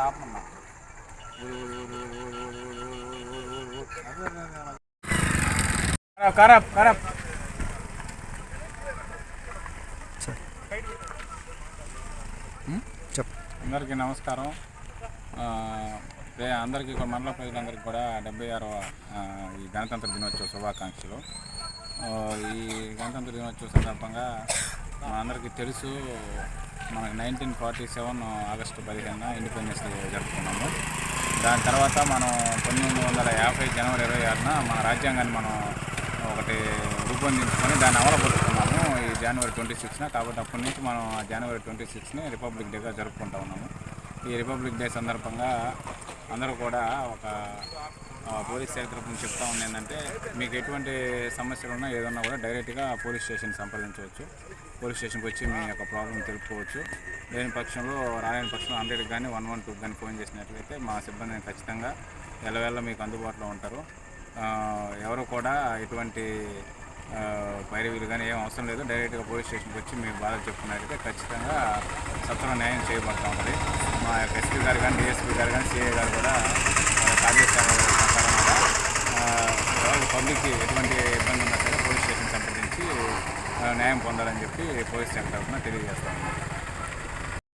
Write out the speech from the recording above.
ఆపమన్నా ఖరాబ్ ఖరాబ్. అందరికీ నమస్కారం. అందరికీ మండల ప్రజలందరికీ కూడా 76వ ఈ గణతంత్ర దినోత్సవ శుభాకాంక్షలు. ఈ గణతంత్ర దినోత్సవ సందర్భంగా అందరికీ తెలుసు, మనకి 1947 ఆగస్టు 15 ఇండిపెండెన్స్ డే జరుపుకున్నాము. దాని తర్వాత మనం 1950 జనవరి 26న మన రాజ్యాంగాన్ని మనం ఒకటి రూపొందించుకొని దాన్ని అమలుపరుచుకున్నాము ఈ జనవరి 26న. కాబట్టి అప్పటి నుంచి మనం జనవరి 26ని రిపబ్లిక్ డేగా జరుపుకుంటూ ఉన్నాము. ఈ రిపబ్లిక్ డే సందర్భంగా అందరూ కూడా ఒక పోలీస్ శాఖ తరఫున చెప్తా ఉంది ఏంటంటే, మీకు ఎటువంటి సమస్యలు ఉన్నా ఏదన్నా కూడా డైరెక్ట్గా పోలీస్ స్టేషన్ సంప్రదించవచ్చు. పోలీస్ స్టేషన్కి వచ్చి మీ యొక్క ప్రాబ్లం తెలుపుకోవచ్చు. లేని పక్షంలో రాలేని పక్షంలో 100కి కానీ 112కి కానీ ఫోన్ చేసినట్లయితే మా సిబ్బంది ఖచ్చితంగా ఎల్లవేళ మీకు అందుబాటులో ఉంటారు. ఎవరు కూడా ఎటువంటి పైరవీలు కానీ ఏం అవసరం లేదు. డైరెక్ట్గా పోలీస్ స్టేషన్కి వచ్చి మీ బాధలు చెప్పుకున్నట్లయితే ఖచ్చితంగా సత్వర న్యాయం చేయబడుతూ ఉంటుంది. మా యొక్క ఎస్పీ గారు కానీ, డిఎస్పీ గారు కానీ, సిఐ గారు కూడా ఆదేశాల ప్రకారంగా ఎవరికి పబ్లిక్కి ఎటువంటి ఇబ్బంది ఉన్నా సరే పోలీస్ స్టేషన్ సంప్రదించి న్యాయం పొందాలని చెప్పి పోలీస్ శాఖ తరఫున తెలియజేస్తాము.